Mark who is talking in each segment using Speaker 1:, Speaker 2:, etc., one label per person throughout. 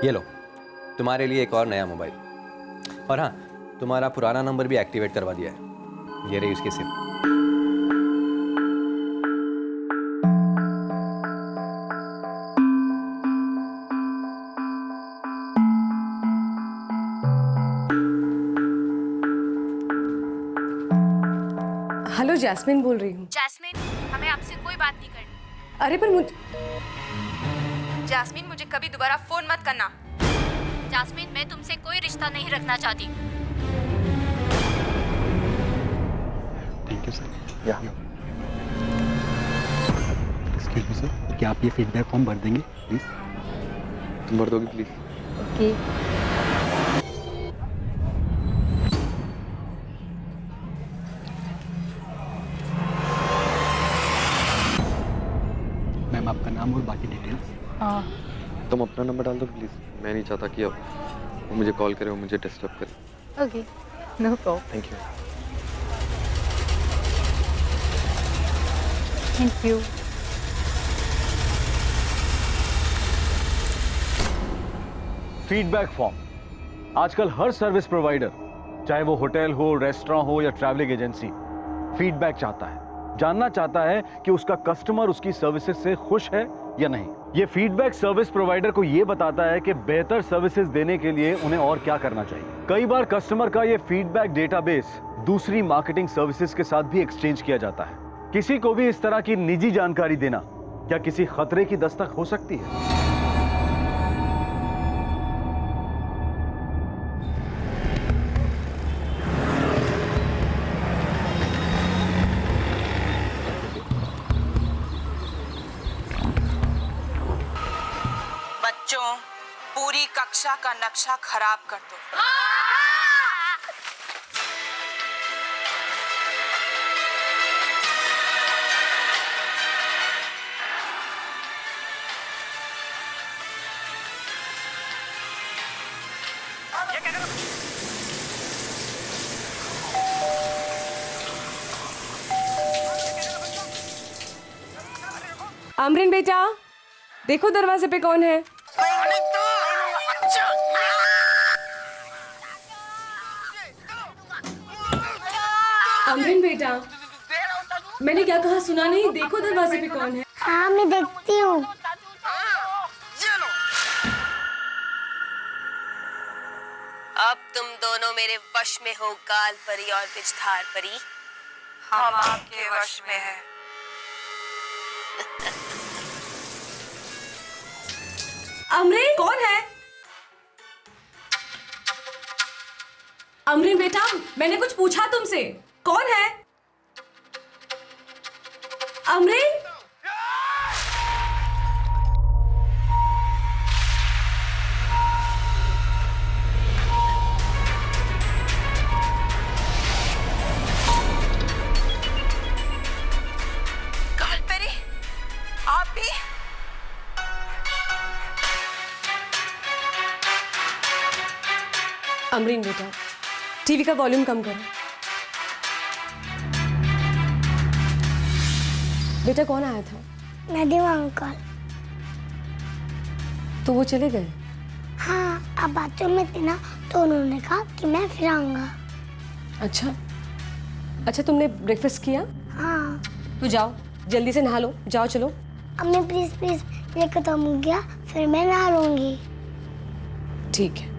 Speaker 1: ये लो, तुम्हारे लिए एक और नया मोबाइल। और हाँ, तुम्हारा पुराना नंबर भी एक्टिवेट करवा दिया है। ये रही उसकी सिम।
Speaker 2: हेलो, जैस्मिन बोल रही हूँ।
Speaker 3: जैस्मिन, हमें आपसे कोई बात नहीं करनी।
Speaker 2: अरे पर
Speaker 3: जैस्मिन, मुझे कभी दोबारा फोन मत करना। जैस्मिन, मैं तुमसे कोई रिश्ता नहीं रखना चाहती।
Speaker 4: Thank you sir. Excuse me sir, क्या आप ये फीडबैक फॉर्म भर देंगे प्लीज?
Speaker 5: तुम भर दोगी प्लीज?
Speaker 2: ओके।
Speaker 4: मैम आपका नाम और बाकी डिटेल्स?
Speaker 5: तुम अपना नंबर डाल दो प्लीज। मैं नहीं चाहता कि अब वो मुझे कॉल करे और मुझे डिस्टर्ब करे।
Speaker 2: Okay, no problem.
Speaker 5: Thank you.
Speaker 2: Thank you.
Speaker 6: Feedback form आजकल हर सर्विस प्रोवाइडर, चाहे वो होटल हो, रेस्टोरेंट हो या ट्रैवलिंग एजेंसी, फीडबैक चाहता है, जानना चाहता है कि उसका कस्टमर उसकी सर्विसेज से खुश है या नहीं। ये फीडबैक सर्विस प्रोवाइडर को ये बताता है कि बेहतर सर्विसेज देने के लिए उन्हें और क्या करना चाहिए। कई बार कस्टमर का ये फीडबैक डेटाबेस दूसरी मार्केटिंग सर्विसेज के साथ भी एक्सचेंज किया जाता है। किसी को भी इस तरह की निजी जानकारी देना क्या किसी खतरे की दस्तक हो सकती है?
Speaker 7: बच्चों, पूरी कक्षा का नक्शा खराब कर दो।
Speaker 2: आमरीन बेटा, देखो दरवाजे पे कौन है। आमरीन बेटा, मैंने क्या कहा सुना नहीं? देखो दरवाजे पे कौन है।
Speaker 8: हाँ मैं देखती हूँ।
Speaker 9: अब तुम दोनों मेरे वश में हो, गाल परी और बिजधार परी।
Speaker 7: हम आपके वश में हैं।
Speaker 2: अमरीन, कौन है? अमरीन बेटा, मैंने कुछ पूछा तुमसे, कौन है? अमरीन,
Speaker 7: गाल परी, आप भी?
Speaker 2: अमरीन बेटा, टीवी का वॉल्यूम कम करो। बेटा कौन आया था?
Speaker 8: नदीमा अंकल।
Speaker 2: तो वो चले गए?
Speaker 8: हाँ, अब बाथरूम में थी ना तो उन्होंने कहा कि मैं फिर आऊंगा।
Speaker 2: अच्छा अच्छा, तुमने ब्रेकफास्ट किया?
Speaker 8: हाँ।
Speaker 2: तो जाओ जल्दी से नहा लो, जाओ चलो।
Speaker 8: अम्मी प्लीज प्लीज, ये खत्म हो गया फिर मैं नहा लूंगी।
Speaker 2: ठीक है।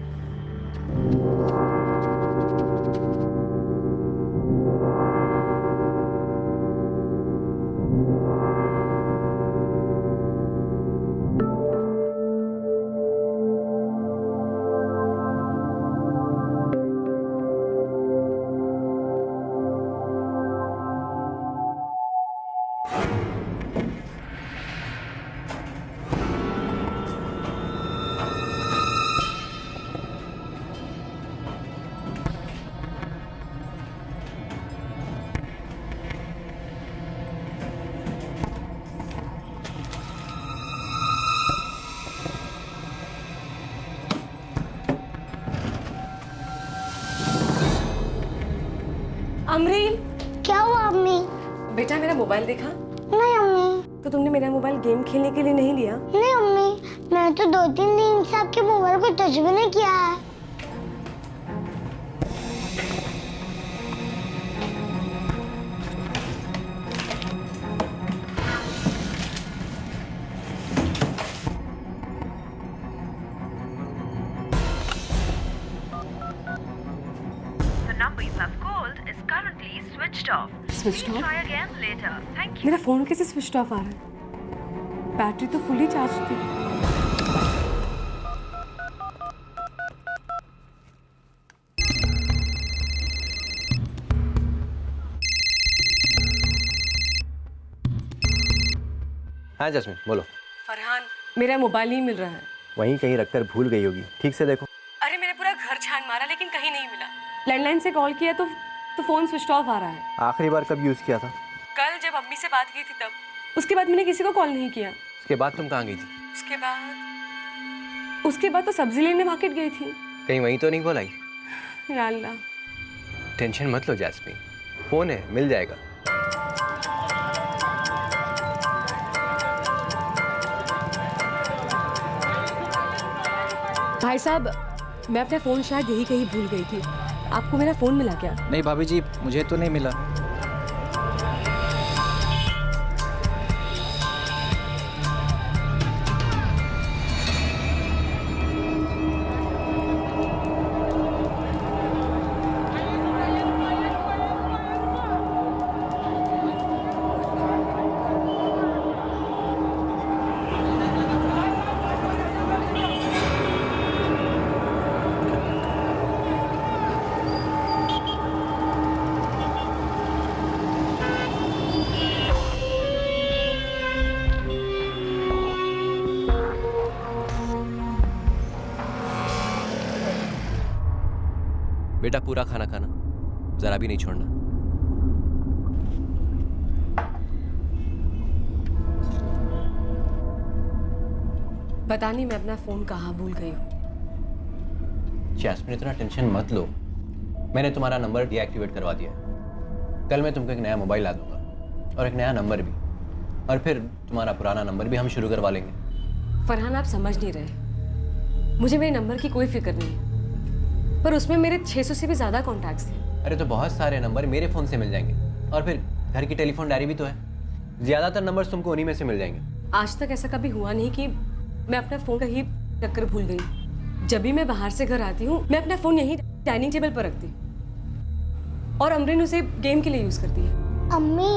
Speaker 2: अमरीन,
Speaker 8: क्या हुआ अम्मी?
Speaker 2: बेटा मेरा मोबाइल देखा?
Speaker 8: नहीं अम्मी।
Speaker 2: तो तुमने मेरा मोबाइल गेम खेलने के लिए नहीं लिया?
Speaker 8: नहीं मम्मी, मैंने तो 2-3 दिन से आपके मोबाइल को टच भी नहीं किया है।
Speaker 2: Switch off? मेरा फोन कैसे स्विच ऑफ आ रहा है? बैटरी तो फुली चार्ज थी।
Speaker 1: हाँ जैस्मिन बोलो।
Speaker 2: फरहान, मेरा मोबाइल नहीं मिल रहा है।
Speaker 1: वहीं कहीं रखकर भूल गई होगी, ठीक से देखो।
Speaker 2: अरे मैंने पूरा घर छान मारा लेकिन कहीं नहीं मिला। लैंडलाइन से कॉल किया तो फोन स्विच ऑफ आ रहा है।
Speaker 1: आखिरी बार कब यूज़ किया था?
Speaker 2: कल जब अम्मी से बात की थी तब। उसके बाद मैंने किसी को कॉल नहीं किया।
Speaker 1: उसके बाद तुम कहाँ गई थी?
Speaker 2: उसके बाद तो सब्जी लेने मार्केट गई थी।
Speaker 1: कहीं वहीं तो नहीं बोलाई?
Speaker 2: या अल्लाह।
Speaker 1: टेंशन मत लो जैस्मिन, फ़ोन है, मिल जाएगा।
Speaker 2: भाई साहब, मैं अपना फ़ोन शायद यही कहीं भूल गई थी। आपको मेरा फ़ोन मिला क्या?
Speaker 10: नहीं भाभी जी, मुझे तो नहीं मिला।
Speaker 1: बेटा पूरा खाना खाना, जरा भी नहीं छोड़ना।
Speaker 2: पता नहीं मैं अपना फोन कहाँ भूल गई हूँ।
Speaker 1: जैस्मिन इतना टेंशन मत लो, मैंने तुम्हारा नंबर डीएक्टिवेट करवा दिया है। कल मैं तुमको एक नया मोबाइल ला दूंगा और एक नया नंबर भी, और फिर तुम्हारा पुराना नंबर भी हम शुरू करवा लेंगे।
Speaker 2: फरहान, आप समझ नहीं रहे। मुझे मेरे नंबर की कोई फिक्र नहीं है, पर उसमें मेरे 600 से भी ज़्यादा कॉन्टैक्ट्स थे।
Speaker 1: अरे तो बहुत सारे नंबर मेरे फ़ोन से मिल जाएंगे, और फिर घर की टेलीफोन डायरी भी तो है, ज़्यादातर नंबर्स तुमको उन्हीं में से मिल जाएंगे।
Speaker 2: आज तक ऐसा कभी हुआ नहीं कि मैं अपना फ़ोन कहीं रखकर भूल गई। जब भी मैं बाहर से घर आती हूँ, मैं अपना फ़ोन यहीं डाइनिंग टेबल पर रखती, और अमरीन उसे गेम के लिए यूज़ करती है।
Speaker 8: अम्मी,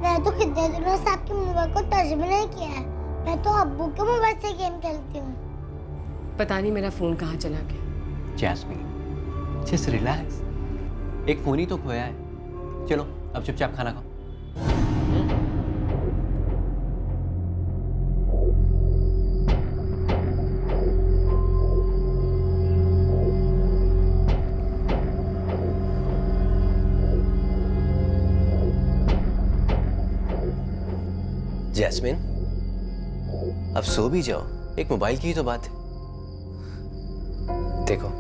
Speaker 8: मैं तो कितने दिनों से आपके मोबाइल को टच भी नहीं किया है। मैं तो अब्बू के मोबाइल से गेम खेलती हूँ।
Speaker 2: पता नहीं मेरा फ़ोन कहाँ चला गया।
Speaker 1: जैस्मिन जस्ट रिलैक्स, एक फ़ोन ही तो खोया है। चलो अब चुपचाप खाना खाओ। जैस्मिन अब सो भी जाओ, एक मोबाइल की ही तो बात है। देखो,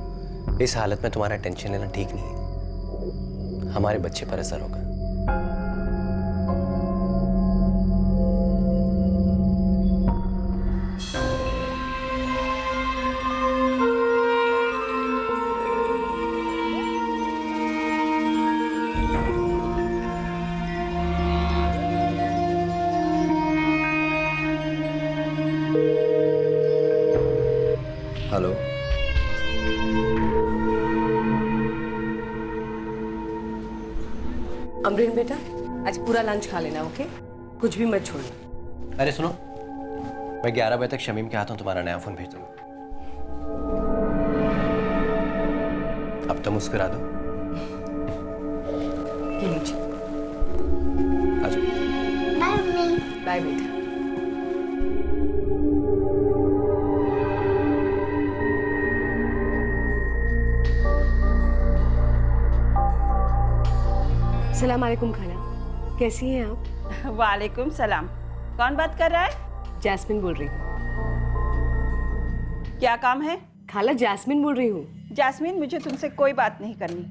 Speaker 1: इस हालत में तुम्हारा टेंशन लेना ठीक नहीं है, हमारे बच्चे पर असर होगा। हेलो,
Speaker 2: अमरीन बेटा, आज पूरा लंच खा लेना, ओके? कुछ भी मत छोड़ना।
Speaker 1: अरे सुनो, मैं 11 बजे तक शमीम के हाथों तुम्हारा नया फोन भेज दूंगा। अब तो मुस्कुरा दो।
Speaker 2: ये लीजिए।
Speaker 1: आ जाओ।
Speaker 8: Bye mummy.
Speaker 2: बाय बेटा। सलाम अलैकुम खाला, कैसी हैं आप?
Speaker 7: वालेकुम सलाम। कौन बात कर रहा है?
Speaker 2: जैस्मिन बोल रही हूँ।
Speaker 7: क्या काम है?
Speaker 2: खाला, जैस्मिन बोल रही हूँ।
Speaker 7: जास्मीन, मुझे तुमसे कोई बात नहीं करनी,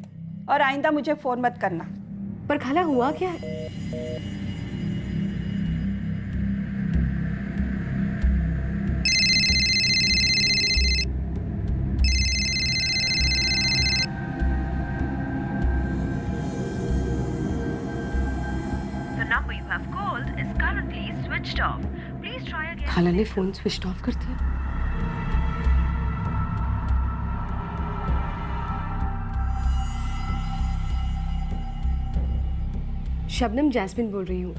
Speaker 7: और आइंदा मुझे फोन मत करना।
Speaker 2: पर खाला, हुआ क्या है? खाला ने फोन स्विच ऑफ कर दिया। शबनम, जैस्मिन बोल रही हूँ।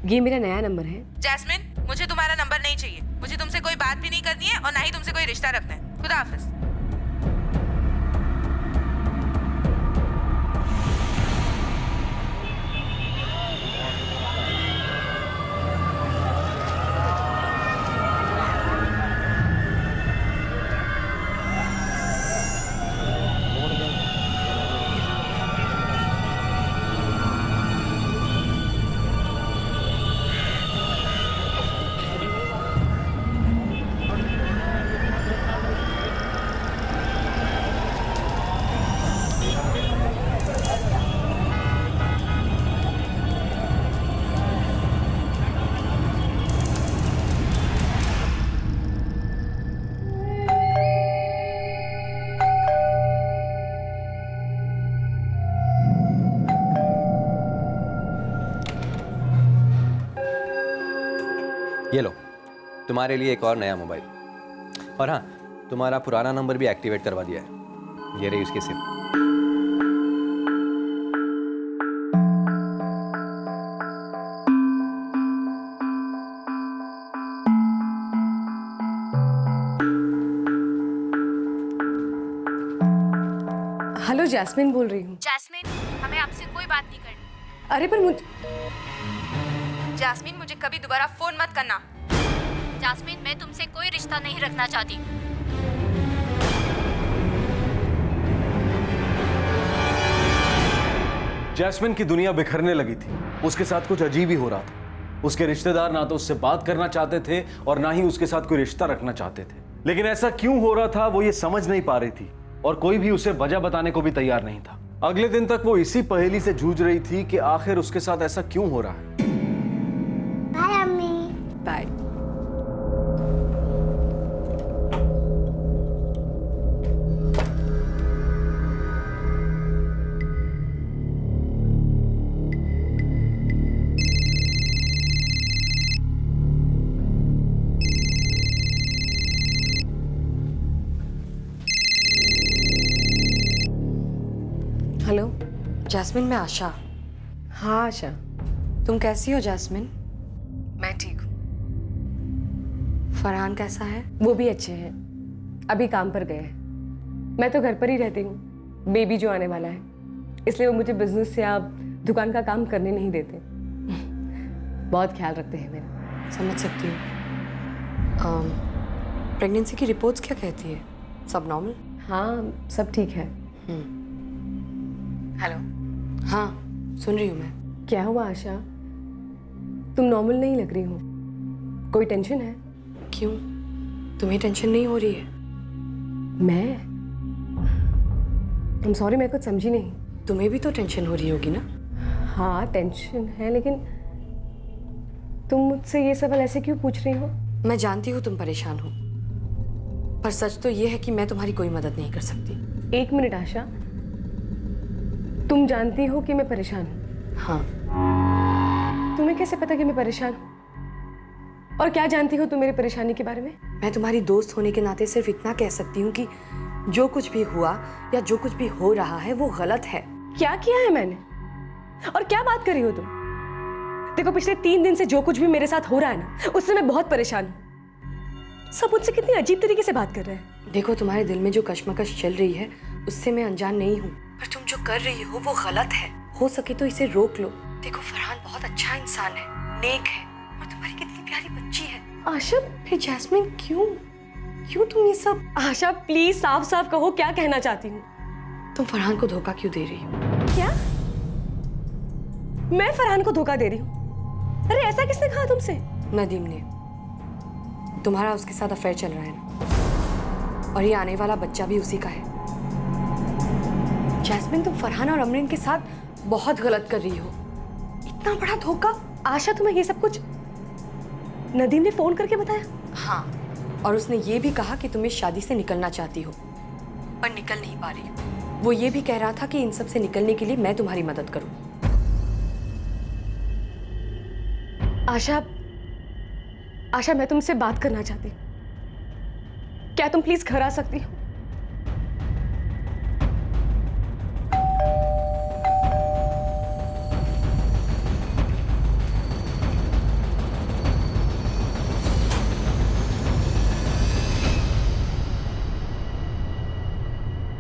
Speaker 2: ये मेरा नया नंबर है।
Speaker 7: जैस्मिन, मुझे तुम्हारा नंबर नहीं चाहिए। मुझे तुमसे कोई बात भी नहीं करनी है और ना ही तुमसे कोई रिश्ता रखना है। खुदा हाफिज।
Speaker 1: ये लो, तुम्हारे लिए एक और नया मोबाइल। और हाँ, तुम्हारा पुराना नंबर भी एक्टिवेट करवा दिया है। ये रही उसकी सिम।
Speaker 2: हेलो, जैस्मिन बोल रही हूँ।
Speaker 3: जैस्मिन, हमें आपसे कोई बात नहीं करनी।
Speaker 2: अरे पर
Speaker 3: जैस्मिन, मुझे कभी दोबारा फोन मत करना। जैस्मिन, मैं तुमसे कोई रिश्ता नहीं रखना चाहती।
Speaker 6: जैस्मिन की दुनिया बिखरने लगी थी। उसके साथ कुछ अजीब ही हो रहा था। उसके रिश्तेदार ना तो उससे बात करना चाहते थे और ना ही उसके साथ कोई रिश्ता रखना चाहते थे। लेकिन ऐसा क्यों हो रहा था वो ये समझ नहीं पा रही थी और कोई भी उसे वजह बताने को भी तैयार नहीं था। अगले दिन तक वो इसी पहेली से जूझ रही थी कि आखिर उसके साथ ऐसा क्यों हो रहा है।
Speaker 8: बाय अम्मी।
Speaker 2: बाय। हेलो
Speaker 11: जैस्मिन, मैं आशा।
Speaker 2: हाँ आशा,
Speaker 11: तुम कैसी हो जैस्मिन?
Speaker 2: मैं ठीक हूँ।
Speaker 11: फरहान कैसा है?
Speaker 2: वो भी अच्छे हैं, अभी काम पर गए हैं। मैं तो घर पर ही रहती हूँ। बेबी जो आने वाला है, इसलिए वो मुझे बिजनेस या दुकान का काम करने नहीं देते। बहुत ख्याल रखते हैं मेरा।
Speaker 11: समझ सकती हूँ। प्रेगनेंसी की रिपोर्ट्स क्या कहती है? सब नॉर्मल?
Speaker 2: हाँ, सब ठीक है।
Speaker 11: हेलो। हाँ, सुन रही हूँ मैं।
Speaker 2: क्या हुआ आशा? तुम नॉर्मल नहीं लग रही हो। कोई टेंशन है?
Speaker 11: क्यों? तुम्हें टेंशन नहीं हो रही है?
Speaker 2: मैं सॉरी, मैं कुछ समझी नहीं।
Speaker 11: तुम्हें भी तो टेंशन हो रही होगी ना?
Speaker 2: हाँ, टेंशन है, लेकिन तुम मुझसे ये सवाल ऐसे क्यों पूछ रही हो?
Speaker 11: मैं जानती हूँ तुम परेशान हो, पर सच तो ये है कि मैं तुम्हारी कोई मदद नहीं कर सकती।
Speaker 2: एक मिनट आशा, तुम जानती हो कि मैं परेशान हूँ?
Speaker 11: हाँ।
Speaker 2: तुम्हें कैसे पता कि मैं परेशान हूँ? और क्या जानती हो तुम मेरी परेशानी के बारे में?
Speaker 11: मैं तुम्हारी दोस्त होने के नाते सिर्फ इतना कह सकती हूँ कि जो कुछ भी हुआ या जो कुछ भी हो रहा है वो गलत है।
Speaker 2: क्या किया है मैंने? और क्या बात कर रही हो तुम? देखो, पिछले 3 दिन से जो कुछ भी मेरे साथ हो रहा है ना, उससे मैं बहुत परेशान हूँ। सब मुझसे कितनी अजीब तरीके से बात कर रहे हैं।
Speaker 11: देखो, तुम्हारे दिल में जो कश्मकश चल रही है उससे मैं अनजान नहीं हूँ, पर तुम जो कर रही हो वो गलत है। हो सके तो इसे रोक लो। देखो, फरहान बहुत अच्छा इंसान है, नेक है, और तुम्हारी कितनी प्यारी बच्ची है।
Speaker 2: आशा,
Speaker 11: फिर जैस्मिन क्यों तुम ये सब?
Speaker 2: आशा प्लीज साफ साफ कहो, क्या कहना चाहती हूँ?
Speaker 11: तुम फरहान को धोखा क्यों दे रही हो?
Speaker 2: क्या? मैं फरहान को धोखा दे रही हूँ? अरे ऐसा किसने कहा तुमसे?
Speaker 11: नदीम ने। तुम्हारा उसके साथ अफेयर चल रहा है ना, और ये आने वाला बच्चा भी उसी का है। जैस्मिन, तुम फरहान और अमरीन के साथ बहुत गलत कर रही हो। इतना बड़ा धोखा।
Speaker 2: आशा, तुम्हें ये सब कुछ नदीम ने फोन करके बताया?
Speaker 11: हाँ, और उसने ये भी कहा कि तुम इस शादी से निकलना चाहती हो, पर निकल नहीं पा रही हो। वो ये भी कह रहा था कि इन सब से निकलने के लिए मैं तुम्हारी मदद करूं।
Speaker 2: आशा, आशा, मैं तुमसे बात करना चाहती हूँ। क्या तुम प्लीज घर आ सकती हो?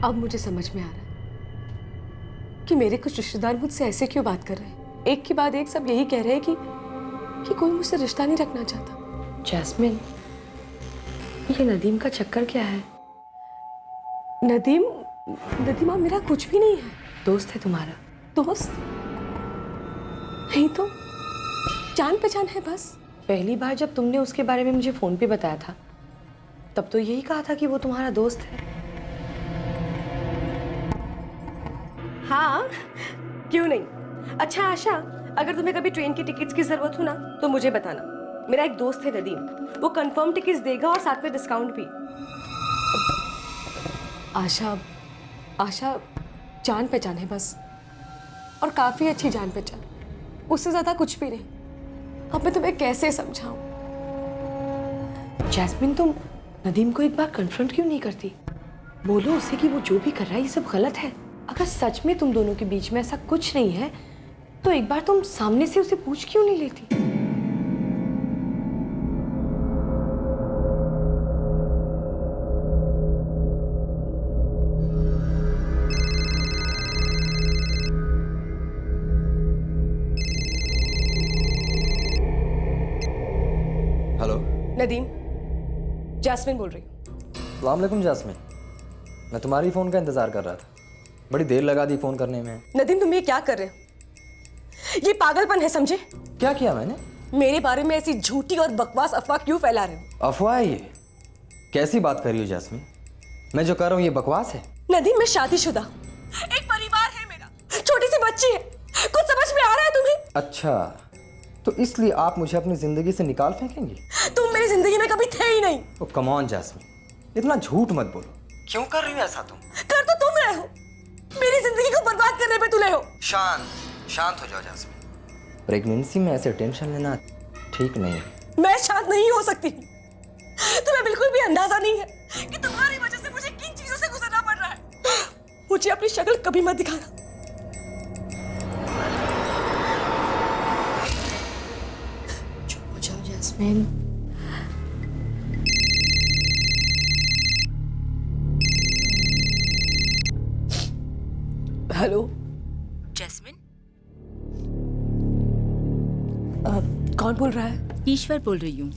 Speaker 2: अब मुझे समझ में आ रहा है कि मेरे कुछ रिश्तेदार मुझसे ऐसे क्यों बात कर रहे हैं। एक के बाद एक सब यही कह रहे हैं कि कोई मुझसे रिश्ता नहीं रखना चाहता।
Speaker 11: जैस्मिन, ये नदीम का चक्कर क्या है?
Speaker 2: नदीम आप मेरा कुछ भी नहीं है।
Speaker 11: दोस्त है तुम्हारा?
Speaker 2: दोस्त नहीं तो जान पहचान है बस।
Speaker 11: पहली बार जब तुमने उसके बारे में मुझे फोन पे बताया था तब तो यही कहा था कि वो तुम्हारा दोस्त है।
Speaker 2: हाँ, क्यों नहीं। अच्छा आशा, अगर तुम्हें कभी ट्रेन की टिकट्स की जरूरत हो ना तो मुझे बताना। मेरा एक दोस्त है नदीम, वो कंफर्म टिकट्स देगा और साथ में डिस्काउंट भी। आशा जान पहचान है बस, और काफी अच्छी जान पहचान, उससे ज्यादा कुछ भी नहीं। अब मैं तुम्हें कैसे समझाऊं?
Speaker 11: जैस्मिन, तुम नदीम को एक बार कन्फ्रंट क्यों नहीं करती? बोलो उसे कि वो जो भी कर रहा है ये सब गलत है। अगर सच में तुम दोनों के बीच में ऐसा कुछ नहीं है तो एक बार तुम सामने से उसे पूछ क्यों नहीं लेती?
Speaker 12: हेलो
Speaker 2: नदीम, जैस्मिन बोल रही हूँ।
Speaker 12: अस्सलाम वालेकुम जैस्मिन, मैं तुम्हारी फ़ोन का इंतज़ार कर रहा था। बड़ी देर लगा दी फ़ोन करने में।
Speaker 2: नदीम, तुम ये क्या कर रहे हो? ये पागलपन है, समझे?
Speaker 12: क्या किया मैंने?
Speaker 2: मेरे बारे में ऐसी झूठी और बकवास अफवाह क्यों फैला रहे हो?
Speaker 12: अफवाह है ये? कैसी बात कर रही हो जैस्मिन? मैं जो कर रहा हूँ ये बकवास है?
Speaker 2: नदीम, मैं शादीशुदा, एक परिवार है मेरा, छोटी सी बच्ची है। कुछ समझ में आ रहा है तुम्हें?
Speaker 12: अच्छा, तो इसलिए आप मुझे अपनी ज़िंदगी से निकाल फेंकेंगी?
Speaker 2: तुम मेरी जिंदगी में कभी थे ही नहीं।
Speaker 12: ओ कम ऑन जैस्मिन, इतना झूठ मत बोलो। क्यों कर रही हो ऐसा तुम?
Speaker 2: कर तो तुम रहे हो, मेरी जिंदगी को बर्बाद करने पे तुले हो।
Speaker 12: शांत हो जाओ जैस्मिन। प्रेगनेंसी में ऐसे टेंशन लेना ठीक नहीं है।
Speaker 2: मैं शांत नहीं हो सकती। तुम्हें बिल्कुल भी अंदाजा नहीं है कि तुम्हारी वजह से मुझे किन चीजों से गुजरना पड़ रहा है। मुझे अपनी शक्ल कभी मत दिखाना।
Speaker 11: चुप हो जाओ जैस्मिन।
Speaker 2: हेलो
Speaker 7: जैस्मिन,
Speaker 2: कौन बोल रहा है?
Speaker 13: ईश्वर बोल रही हूँ।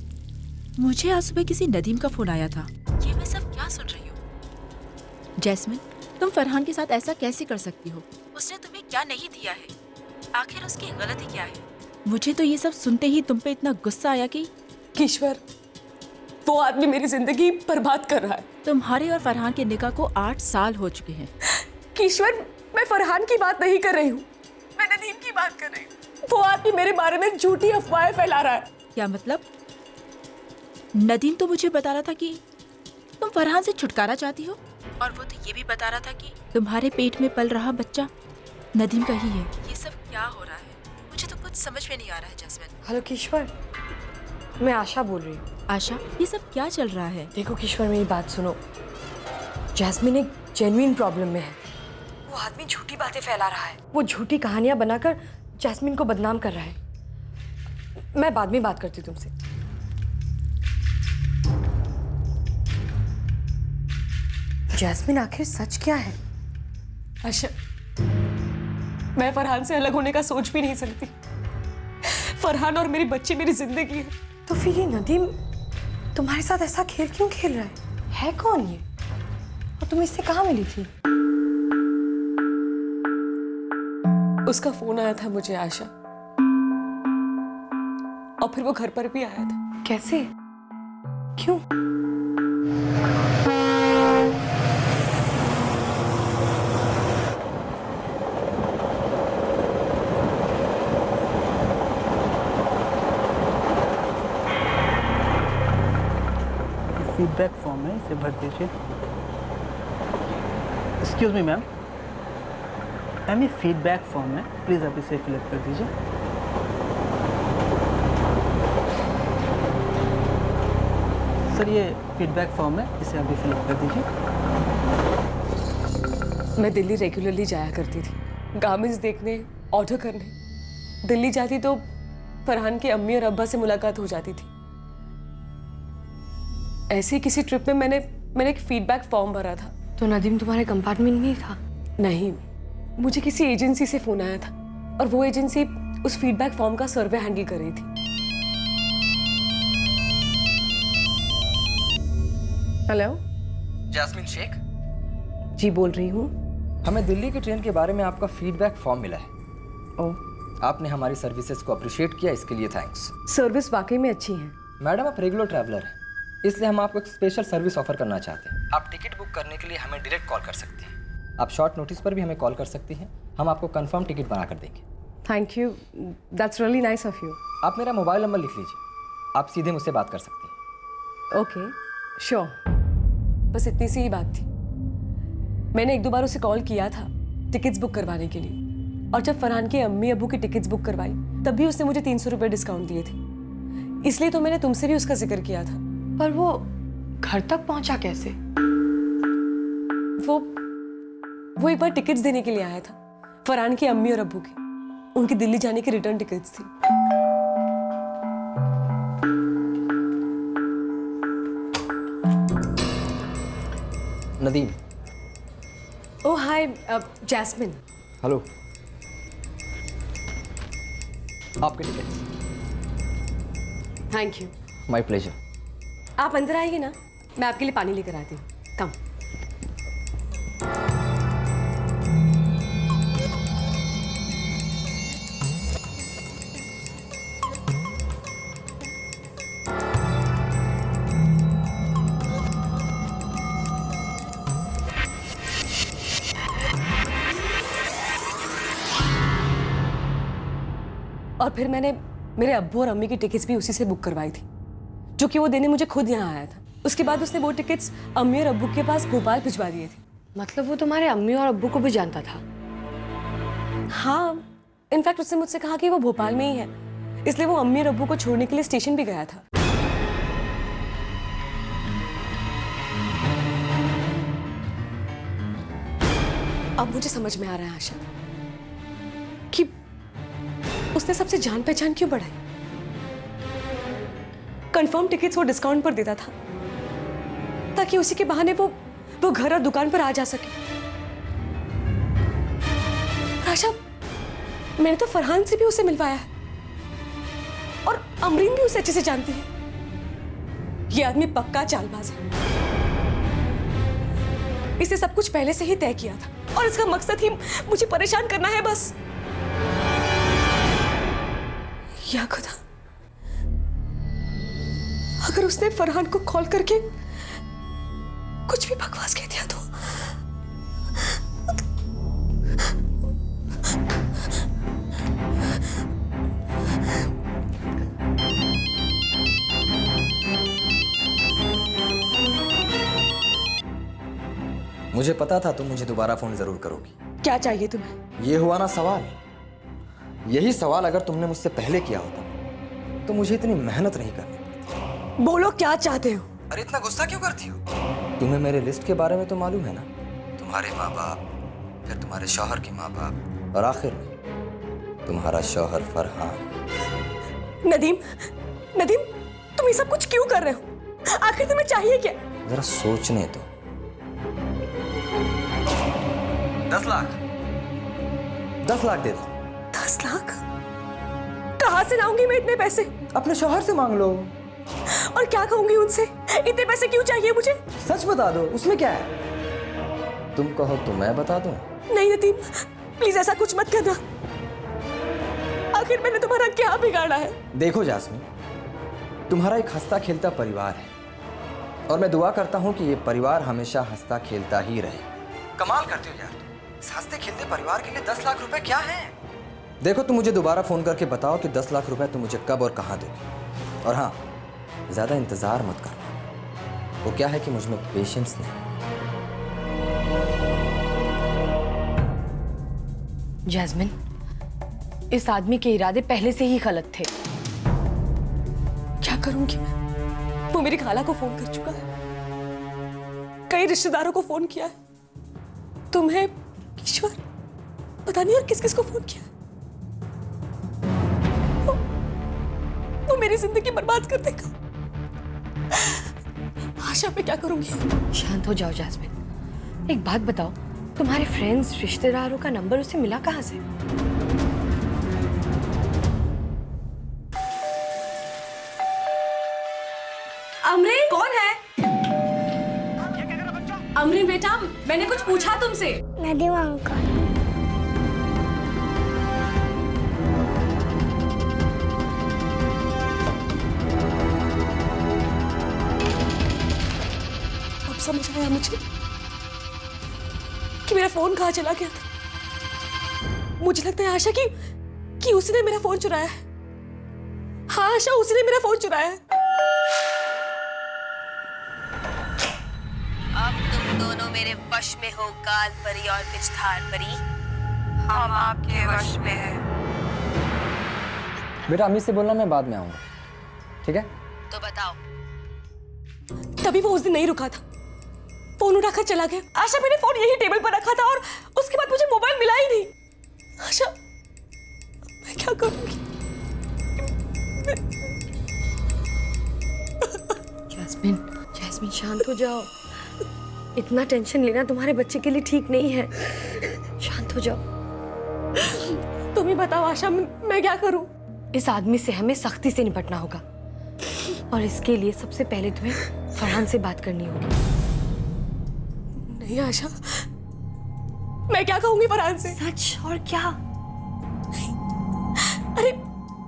Speaker 13: मुझे आज सुबह किसी नदीम का फोन आया था। ये मैं सब क्या सुन रही हूँ? जैस्मिन, तुम फरहान के साथ ऐसा कैसे कर सकती हो? उसने तुम्हें क्या नहीं दिया है? आखिर उसकी गलती क्या है? मुझे तो ये सब सुनते ही तुम पे इतना गुस्सा आया कि
Speaker 2: ईश्वर, वो आदमी मेरी जिंदगी बर्बाद कर रहा है।
Speaker 13: तुम्हारे और फरहान के निकाह को 8 साल हो चुके हैं।
Speaker 2: ईश्वर, मैं फरहान की बात नहीं कर रही हूँ, मैं नदीम की बात कर रही हूँ। वो आदमी मेरे बारे में झूठी अफवाहें फैला रहा है।
Speaker 13: क्या मतलब? नदीम तो मुझे बता रहा था कि तुम फरहान से छुटकारा चाहती हो, और वो तो ये भी बता रहा था कि तुम्हारे पेट में पल रहा बच्चा नदीम का ही है। ये सब क्या हो रहा है? मुझे तो कुछ समझ में नहीं आ रहा है जैस्मिन।
Speaker 11: हेलो किश्वर, मैं आशा बोल रही हूँ।
Speaker 13: आशा, ये सब क्या चल रहा है?
Speaker 11: देखो किश्वर, मेरी बात सुनो। जैस्मिन एक जेन्युइन प्रॉब्लम में है। वो आदमी झूठी बातें फैला रहा है। वो झूठी कहानियां बनाकर जैस्मिन को बदनाम कर रहा है। मैं बाद में बात करती हूँ तुमसे। जैस्मिन, आखिर सच क्या है?
Speaker 2: आशा, मैं फरहान से अलग होने का सोच भी नहीं सकती। फरहान और मेरी बच्ची मेरी जिंदगी है।
Speaker 11: तो फिर ये नदीम तुम्हारे साथ ऐसा खेल क्यों खेल रहा है कौन ये? और तुम इससे कहाँ मिली थी?
Speaker 2: उसका फोन आया था मुझे आशा, और फिर वो घर पर भी आया था।
Speaker 11: कैसे? क्यों?
Speaker 10: फीडबैक फॉर्म है, इसे भर दीजिए। एक्सक्यूज मी मैम, ये फीडबैक फॉर्म है, प्लीज़ आप इसे फिलअप कर दीजिए। सर ये फीडबैक फॉर्म है, इसे अभी फिलअप कर दीजिए।
Speaker 2: मैं दिल्ली रेगुलरली जाया करती थी, गारमेंट्स देखने, ऑर्डर करने। दिल्ली जाती तो फरहान की अम्मी और अब्बा से मुलाकात हो जाती थी। ऐसे ही किसी ट्रिप में मैंने एक फीडबैक फॉर्म भरा था।
Speaker 11: तो नदीम तुम्हारे कंपार्टमेंट में ही था?
Speaker 2: नहीं, मुझे किसी एजेंसी से फोन आया था और वो एजेंसी उस फीडबैक फॉर्म का सर्वे हैंडल कर रही थी। हेलो,
Speaker 12: जास्मिन शेख
Speaker 2: जी बोल रही हूँ।
Speaker 12: हमें दिल्ली की ट्रेन के बारे में आपका फीडबैक फॉर्म मिला है।
Speaker 2: ओह,
Speaker 12: आपने हमारी सर्विसेज को अप्रिशिएट किया, इसके लिए थैंक्स।
Speaker 2: सर्विस वाकई में अच्छी है।
Speaker 12: मैडम आप रेगुलर ट्रैवलर हैं, इसलिए हम आपको एक स्पेशल सर्विस ऑफर करना चाहते हैं। आप टिकट बुक करने के लिए हमें डायरेक्ट कॉल कर सकते हैं। आप शॉर्ट नोटिस पर भी हमें कॉल कर सकती हैं, हम आपको कंफर्म टिकट बना कर देंगे।
Speaker 2: Thank you, that's really nice of you.
Speaker 12: आप मेरा मोबाइल नंबर लिख लीजिए, आप सीधे मुझसे बात कर सकती हैं।
Speaker 2: Okay, sure. बस इतनी सी ही बात थी। मैंने एक दो बार उसे कॉल किया था टिकट्स बुक करवाने के लिए, और जब फरहान के अम्मी अबू की टिकट्स बुक करवाई तब भी उसने मुझे 300 रुपये डिस्काउंट दिए थे। इसलिए तो मैंने तुमसे भी उसका जिक्र किया था।
Speaker 11: पर वो घर तक पहुंचा कैसे?
Speaker 2: वो एक बार टिकट्स देने के लिए आया था, फरहान की अम्मी और अब्बू के। उनकी दिल्ली जाने की रिटर्न टिकट्स थी।
Speaker 12: नदीम।
Speaker 2: ओह हाय, जैस्मिन।
Speaker 12: हेलो। आपके ticket.
Speaker 2: Thank you.
Speaker 12: My pleasure.
Speaker 2: आप अंदर आइए ना, मैं आपके लिए पानी लेकर आती हूँ। कम। और फिर मैंने मेरे अब्बू और अम्मी की टिकट्स भी उसी से बुक करवाई थी, जो कि वो देने मुझे खुद यहाँ आया था। उसके बाद उसने वो टिकट्स अम्मी और अब्बू के पास भोपाल भिजवा दिए थे।
Speaker 11: मतलब वो तुम्हारे अम्मी और अब्बू को भी जानता था?
Speaker 2: हाँ, इनफैक्ट उसने मुझसे कहा कि वो भोपाल में ही है, इसलिए वो अम्मी और अब्बू को छोड़ने के लिए स्टेशन भी गया था। अब मुझे समझ में आ रहा है आशा कि उसने सबसे जान पहचान क्यों बढ़ाई। कंफर्म टिकट्स वो डिस्काउंट पर देता था ताकि उसी के बहाने वो घर और दुकान पर आ जा सके। आशा, मैंने तो फरहान से भी उसे मिलवाया है और अमरीन भी उसे अच्छे से जानती है। ये आदमी पक्का चालबाज है। इसे सब कुछ पहले से ही तय किया था और इसका मकसद ही मुझे परेशान करना है बस। या खुदा, अगर उसने फरहान को कॉल करके कुछ भी बकवास कह दिया तो।
Speaker 12: मुझे पता था तुम मुझे दोबारा फोन जरूर करोगी।
Speaker 2: क्या चाहिए तुम्हें?
Speaker 12: ये हुआ ना सवाल। यही सवाल अगर तुमने मुझसे पहले किया होता तो मुझे इतनी मेहनत नहीं करनी पड़ती।
Speaker 2: बोलो क्या चाहते हो?
Speaker 12: अरे इतना गुस्सा क्यों करती हो? तुम्हें मेरे लिस्ट के बारे में तो मालूम है ना। तुम्हारे माँ बाप, फिर तुम्हारे शौहर के माँ बाप और आखिर में तुम्हारा शौहर फरहान।
Speaker 2: नदीम, नदीम, तुम ये सब कुछ क्यों कर रहे हो? आखिर तुम्हें चाहिए क्या?
Speaker 12: जरा सोचने तो। 10 लाख 10 लाख दे दो।
Speaker 2: 10 लाख? कहाँ से लाऊंगी मैं इतने पैसे?
Speaker 12: अपने शौहर से मांग लो।
Speaker 2: और क्या कहूंगी उनसे? इतने पैसे क्यों चाहिए मुझे?
Speaker 12: सच बता दो, उसमें क्या है? तुम कहो तो मैं बता दूं?
Speaker 2: नहीं नदीम, प्लीज ऐसा कुछ मत करना। आखिर मैंने तुम्हारा क्या बिगाड़ा है?
Speaker 12: देखो जास्मिन, तुम्हारा एक हंसता खेलता परिवार है और मैं दुआ करता हूँ कि ये परिवार हमेशा हंसता खेलता ही रहे। कमाल करते हो यार तुम। इस हंसते खेलते परिवार के लिए 10 लाख रुपए क्या है? देखो तुम मुझे दोबारा फोन करके बताओ कि 10 लाख रुपए तुम मुझे कब और कहाँ दोगे। और हाँ, ज्यादा इंतजार मत करना। वो क्या है कि मुझमें पेशेंस नहीं।
Speaker 11: जैस्मिन, इस आदमी के इरादे पहले से ही गलत थे।
Speaker 2: क्या करूंगी मैं? वो वो मेरी खाला को फोन कर चुका है, कई रिश्तेदारों को फोन किया है, तुम्हें, ईश्वर, पता नहीं और किस किस को फोन किया है। वो मेरी जिंदगी बर्बाद कर देगा। आशा मैं क्या करूंगी?
Speaker 11: शांत हो जाओ जैस्मिन। एक बात बताओ, तुम्हारे फ्रेंड्स, रिश्तेदारों का नंबर उसे मिला कहाँ से?
Speaker 2: अमरीन, कौन है? अमरीन बेटा, मैंने कुछ पूछा तुमसे।
Speaker 8: नदीम अंकल।
Speaker 2: अब समझ आया मुझे कि मेरा फोन कहाँ चला गया था। मुझे लगता है आशा कि उसने मेरा फोन चुराया है। हाँ आशा, उसने मेरा फोन चुराया है।
Speaker 9: अब तुम दोनों मेरे वश में हो, काल परी और पिछधार परी। हम आपके वश में हैं।
Speaker 12: बेटा अम्मी से बोलना मैं बाद में आऊंगा, ठीक है?
Speaker 9: तो बताओ।
Speaker 2: तभी वो उस दिन नहीं रुका था, फोन उठाकर चला गया। आशा, मैंने फोन यही टेबल पर रखा था और उसके बाद मुझे मोबाइल मिला ही नहीं। आशा, मैं क्या करूंगी?
Speaker 11: जैस्मिन, जैस्मिन शांत हो जाओ। इतना टेंशन लेना तुम्हारे बच्चे के लिए ठीक नहीं है। शांत हो जाओ।
Speaker 2: तुम ही बताओ आशा, मैं क्या करूं?
Speaker 11: इस आदमी से हमें सख्ती से निपटना होगा और इसके लिए सबसे पहले तुम्हें फरहान से बात करनी होगी।
Speaker 2: नहीं आशा, मैं क्या कहूंगी फरहान से?
Speaker 11: सच और क्या?
Speaker 2: अरे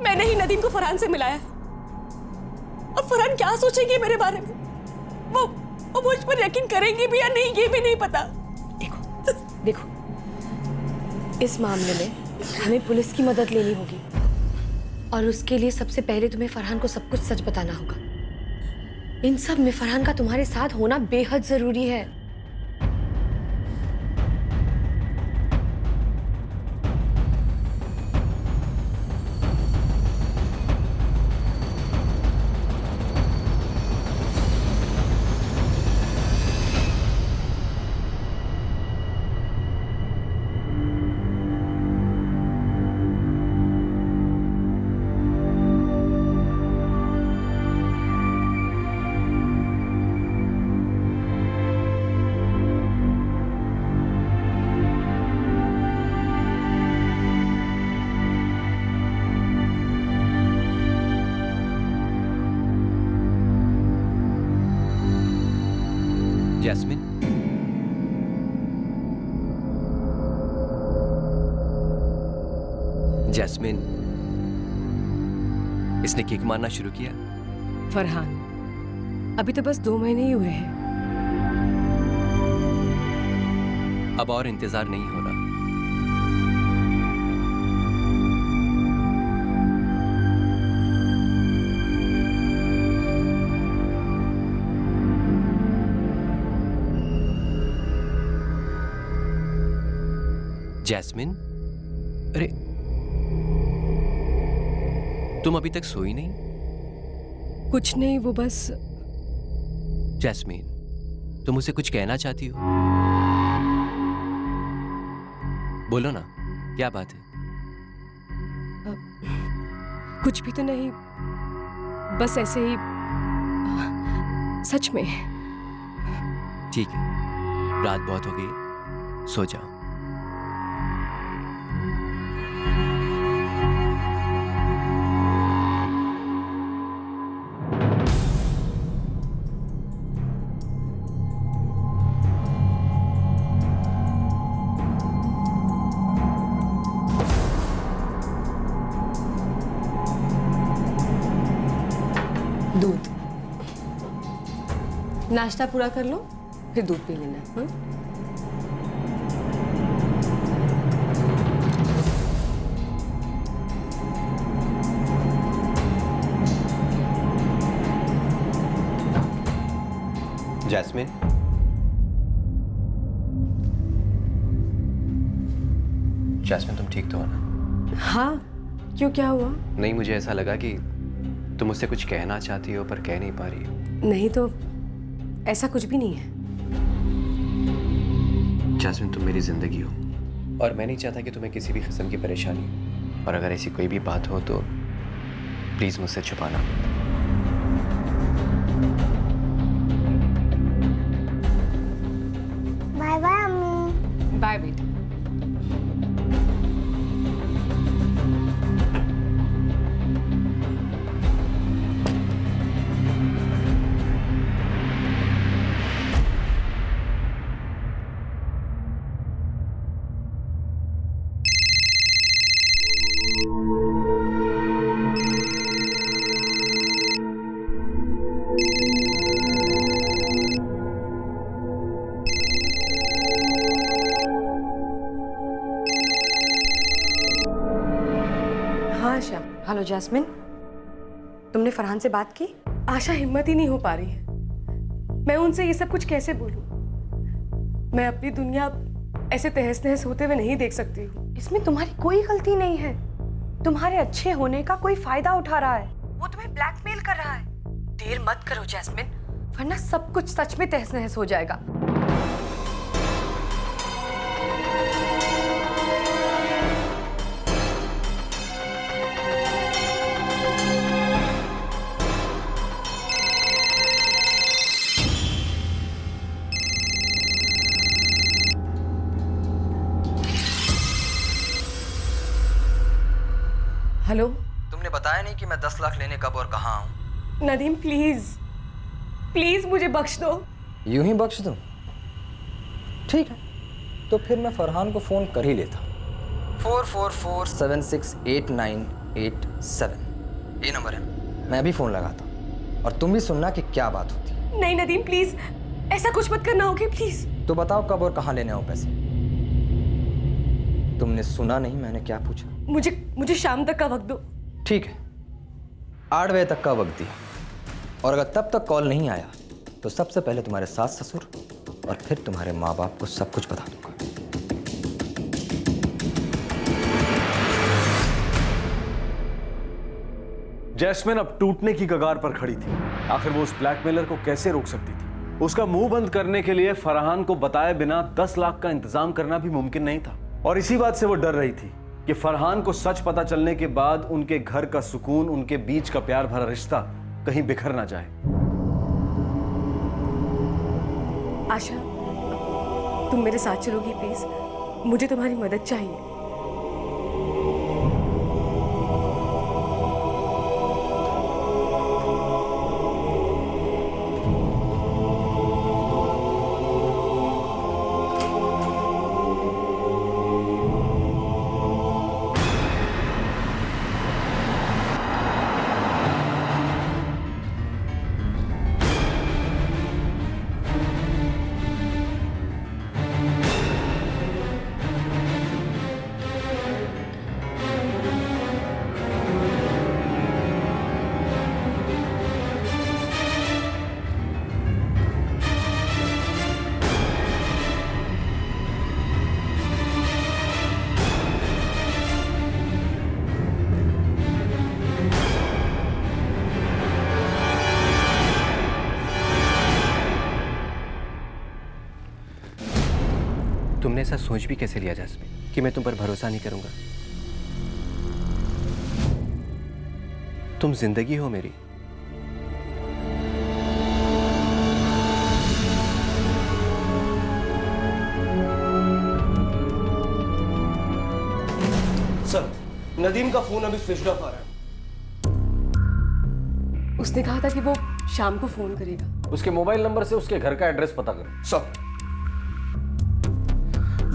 Speaker 2: मैंने ही नदीम को फरहान से मिलाया और फरहान क्या सोचेंगे मेरे बारे में? वो मुझ पर यकीन करेंगे भी या नहीं, ये भी नहीं पता।
Speaker 11: देखो, इस मामले में हमें पुलिस की मदद लेनी होगी और उसके लिए सबसे पहले तुम्हें फरहान को सब कुछ सच बताना होगा। इन सब में फरहान का तुम्हारे साथ होना बेहद जरूरी है।
Speaker 1: जैस्मिन, जैस्मिन, इसने किक मारना शुरू किया।
Speaker 2: फरहान, अभी तो बस 2 महीने ही हुए हैं।
Speaker 1: अब और इंतजार नहीं हो रहा। जैस्मिन, अरे तुम अभी तक सोई नहीं?
Speaker 2: कुछ नहीं, वो बस।
Speaker 1: जैस्मिन, तुम मुझसे कुछ कहना चाहती हो? बोलो ना, क्या बात है?
Speaker 2: कुछ भी तो नहीं, बस ऐसे ही। सच में।
Speaker 1: ठीक है, रात बहुत हो गई, सो जाओ।
Speaker 2: दूध। नाश्ता पूरा कर लो, फिर दूध पी लेना। हाँ?
Speaker 1: जैस्मिन, जैस्मिन तुम ठीक तो हो ना?
Speaker 2: हाँ, क्यों, क्या हुआ?
Speaker 1: नहीं, मुझे ऐसा लगा कि तुम मुझसे कुछ कहना चाहती हो पर कह नहीं पा रही हो।
Speaker 2: नहीं तो ऐसा कुछ भी नहीं है।
Speaker 1: जैस्मिन, तुम मेरी जिंदगी हो और मैं नहीं चाहता कि तुम्हें किसी भी किस्म की परेशानी हो, और अगर ऐसी कोई भी बात हो तो प्लीज मुझसे छुपाना।
Speaker 8: बाय बाय अम्मी।
Speaker 2: बाय बेटा। हाँ आशा।
Speaker 11: हेलो जैस्मिन, तुमने फरहान से बात की?
Speaker 2: आशा, हिम्मत ही नहीं हो पा रही है। मैं उनसे ये सब कुछ कैसे बोलूं? मैं अपनी दुनिया ऐसे तहस नहस होते हुए नहीं देख सकती हूँ।
Speaker 11: इसमें तुम्हारी कोई गलती नहीं है। तुम्हारे अच्छे होने का कोई फायदा उठा रहा है। वो तुम्हें ब्लैकमेल कर रहा है। देर मत करो जैस्मिन, वरना सब कुछ सच में तहस नहस हो जाएगा।
Speaker 2: हेलो।
Speaker 12: तुमने बताया नहीं कि मैं 10 लाख लेने कब और कहाँ आऊँ।
Speaker 2: नदीम, प्लीज प्लीज मुझे बख्श दो।
Speaker 12: यूं ही बख्श दूं? ठीक है, तो फिर मैं फरहान को फोन कर ही लेता। 4447689887 ये नंबर है। मैं अभी फोन लगाता और तुम भी सुनना कि क्या बात होती।
Speaker 2: नहीं नदीम, प्लीज ऐसा कुछ मत करना, ओके प्लीज।
Speaker 12: तो बताओ कब और कहाँ लेने आऊँ पैसे? तुमने सुना नहीं मैंने क्या पूछा?
Speaker 2: मुझे शाम तक का वक्त दो।
Speaker 12: ठीक है, 8 बजे तक का वक्त दिया, और अगर तब तक कॉल नहीं आया तो सबसे पहले तुम्हारे सास ससुर और फिर तुम्हारे माँ बाप को सब कुछ बता दूंगा।
Speaker 6: जैस्मिन अब टूटने की कगार पर खड़ी थी। आखिर वो उस ब्लैकमेलर को कैसे रोक सकती थी? उसका मुंह बंद करने के लिए फरहान को बताए बिना 10 लाख का इंतजाम करना भी मुमकिन नहीं था, और इसी बात से वो डर रही थी कि फरहान को सच पता चलने के बाद उनके घर का सुकून, उनके बीच का प्यार भरा रिश्ता कहीं बिखर ना जाए।
Speaker 2: आशा, तुम मेरे साथ चलोगी प्लीज? मुझे तुम्हारी मदद चाहिए।
Speaker 1: तुमने ऐसा सोच भी कैसे लिया जैस्मिन कि मैं तुम पर भरोसा नहीं करूंगा? तुम जिंदगी हो मेरी।
Speaker 14: सर, नदीम का फोन अभी स्विच ऑफ आ रहा है।
Speaker 2: उसने कहा था कि वो शाम को फोन करेगा।
Speaker 6: उसके मोबाइल नंबर से उसके घर का एड्रेस पता करो।
Speaker 14: सर,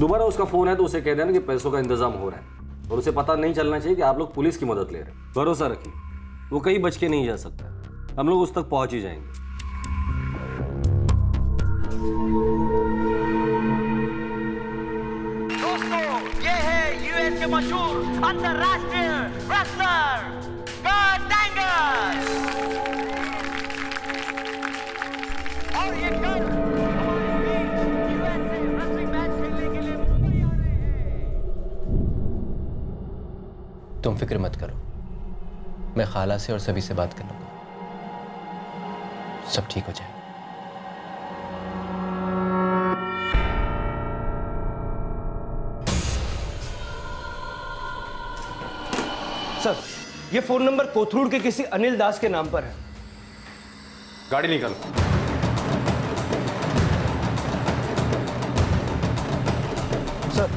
Speaker 15: दोबारा उसका फोन है तो उसे कह देना कि पैसों का इंतजाम हो रहा है, और उसे पता नहीं चलना चाहिए कि आप लोग पुलिस की मदद ले रहे हैं। भरोसा रखिए, वो कहीं बच के नहीं जा सकता। हम लोग उस तक पहुंच ही जाएंगे।
Speaker 16: दोस्तों, ये है यूएस के मशहूर अंतरराष्ट्रीय रेसलर कर्ट एंगल, और ये कर्ट
Speaker 1: तुम फिक्र मत करो, मैं खाला से और सभी से बात कर लूंगा। सब ठीक हो जाएगा।
Speaker 14: सर, ये फोन नंबर कोथरूड के किसी अनिल दास के नाम पर है।
Speaker 15: गाड़ी निकालो।
Speaker 14: सर,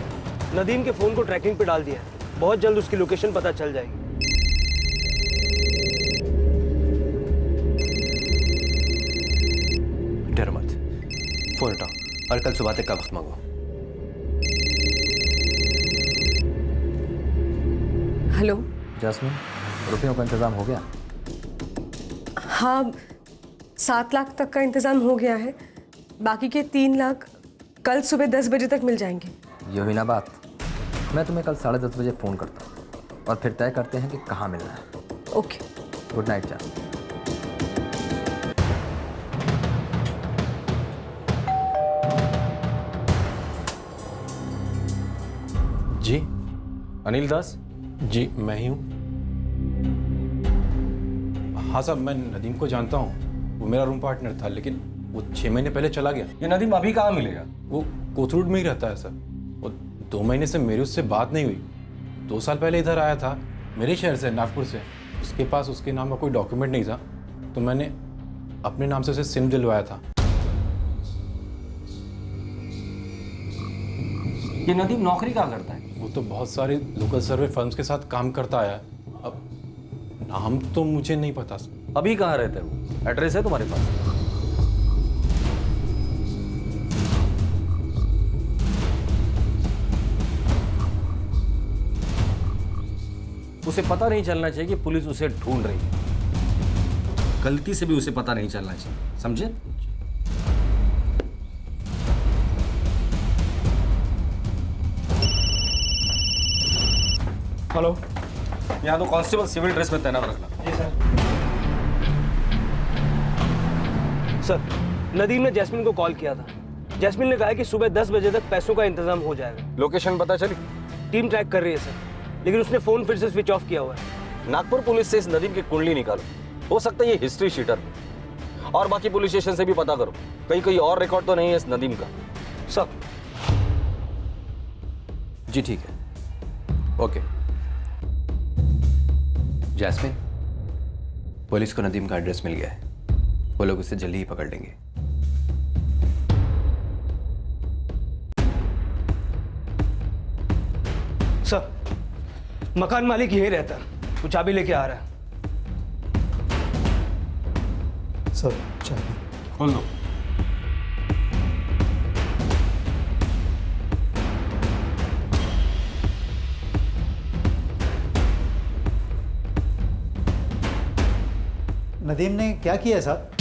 Speaker 14: नदीम के फोन को ट्रैकिंग पे डाल दिया है। बहुत जल्द उसकी लोकेशन पता चल जाएगी।
Speaker 1: डर मत, फोन उठाओ और कल सुबह तक का वक्त मांगो।
Speaker 2: हेलो
Speaker 12: जैस्मिन, रुपयों का इंतजाम हो गया?
Speaker 2: हाँ, 7 लाख तक का इंतजाम हो गया है। बाकी के 3 लाख कल सुबह 10 बजे तक मिल जाएंगे।
Speaker 12: ये हुई ना बात। मैं तुम्हें कल 10:30 बजे फ़ोन करता हूँ और फिर तय करते हैं कि कहाँ मिलना है।
Speaker 2: ओके,
Speaker 12: गुड नाइट जा।
Speaker 1: जी
Speaker 15: अनिल दास?
Speaker 17: जी मैं ही हूँ। हाँ साहब, मैं नदीम को जानता हूँ। वो मेरा रूम पार्टनर था, लेकिन वो 6 महीने पहले चला गया।
Speaker 15: ये नदीम अभी कहाँ मिलेगा?
Speaker 17: वो कोथरूड में ही रहता है सर। वो 2 महीने से मेरी उससे बात नहीं हुई। 2 साल पहले इधर आया था, मेरे शहर से, नागपुर से। उसके पास उसके नाम का कोई डॉक्यूमेंट नहीं था, तो मैंने अपने नाम से उसे सिम दिलवाया था।
Speaker 15: ये नदीम नौकरी कहाँ करता है?
Speaker 17: वो तो बहुत सारे लोकल सर्वे फर्म्स के साथ काम करता आया है। अब नाम तो मुझे नहीं पता।
Speaker 15: अभी कहाँ रहता है वो? एड्रेस है तुम्हारे पास? उसे पता नहीं चलना चाहिए कि पुलिस उसे ढूंढ रही है। गलती से भी उसे पता नहीं चलना चाहिए, समझे?
Speaker 14: हेलो,
Speaker 15: यहाँ तो कांस्टेबल सिविल ड्रेस में तैनात रखना।
Speaker 14: जी सर। सर, नदीम ने जैस्मिन को कॉल किया था। जैस्मिन ने कहा कि सुबह 10 बजे तक पैसों का इंतजाम हो जाएगा।
Speaker 15: लोकेशन पता चली?
Speaker 14: टीम ट्रैक कर रही है सर, लेकिन उसने फोन फिर से स्विच ऑफ किया हुआ है।
Speaker 15: नागपुर पुलिस से इस नदीम की कुंडली निकालो। हो सकता है ये हिस्ट्री शीटर हो। और बाकी पुलिस स्टेशन से भी पता करो, कहीं कहीं और रिकॉर्ड तो नहीं है इस नदीम का।
Speaker 14: सब
Speaker 1: जी ठीक है, ओके। जैस्मिन, पुलिस को नदीम का एड्रेस मिल गया है। वो लोग उसे जल्दी ही पकड़ लेंगे।
Speaker 14: सर, मकान मालिक यही रहता है, वो चाबी लेके आ रहा है।
Speaker 4: सर चाबी
Speaker 15: खोल दो।
Speaker 18: नदीम ने क्या किया है साहब?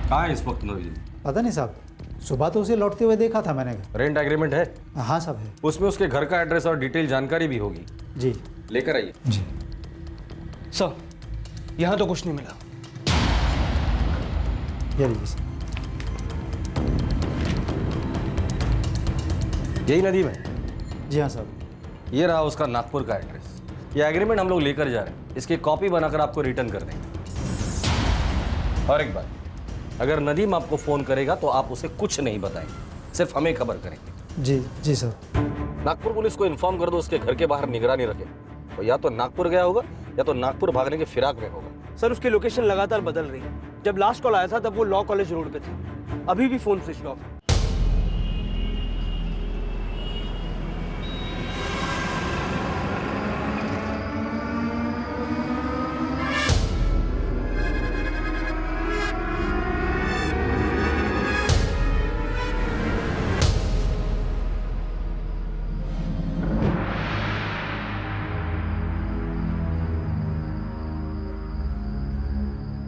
Speaker 15: कहाँ है इस वक्त नदीम?
Speaker 18: पता नहीं साहब, सुबह तो उसे लौटते हुए देखा था मैंने।
Speaker 15: रेंट एग्रीमेंट है?
Speaker 18: हाँ साहब है।
Speaker 15: उसमें उसके घर का एड्रेस और डिटेल जानकारी भी होगी।
Speaker 18: जी
Speaker 15: लेकर आइए।
Speaker 18: जी
Speaker 14: सर, यहाँ तो कुछ नहीं मिला।
Speaker 18: ये लीजिए सर।
Speaker 15: यही नदीम है?
Speaker 18: जी हाँ साहब।
Speaker 15: ये रहा उसका नागपुर का एड्रेस। ये एग्रीमेंट हम लोग लेकर जा रहे हैं। इसकी कॉपी बनाकर आपको रिटर्न कर देंगे। और एक बात, अगर नदीम आपको फोन करेगा तो आप उसे कुछ नहीं बताएंगे, सिर्फ हमें खबर करेंगे।
Speaker 18: जी जी सर।
Speaker 15: नागपुर पुलिस को इन्फॉर्म कर दो उसके घर के बाहर निगरानी रखे। तो या तो नागपुर गया होगा या तो नागपुर भागने के फिराक में होगा।
Speaker 14: सर, उसकी लोकेशन लगातार बदल रही है। जब लास्ट कॉल आया था तब वो लॉ कॉलेज रोड पे थे। अभी भी फोन स्विच ऑफ है।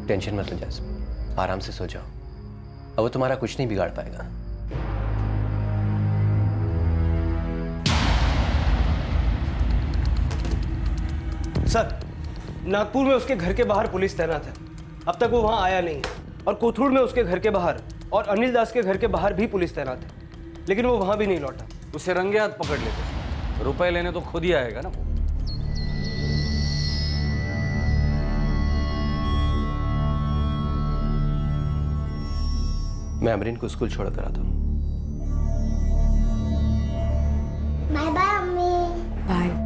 Speaker 1: टेंशन मत लो जैस्मिन, आराम से सो जाओ। अब वो तुम्हारा कुछ नहीं बिगाड़ पाएगा।
Speaker 14: सर, नागपुर में उसके घर के बाहर पुलिस तैनात है। अब तक वो वहां आया नहीं है। और कोथरूड में उसके घर के बाहर और अनिल दास के घर के बाहर भी पुलिस तैनात है, लेकिन वो वहां भी नहीं लौटा।
Speaker 15: उसे रंगे हाथ पकड़ लेते, रुपए लेने तो खुद ही आएगा ना।
Speaker 1: मैं अमरीन को स्कूल छोड़ कर आता हूँ।
Speaker 8: बाय बाय अम्मी।
Speaker 2: बाय।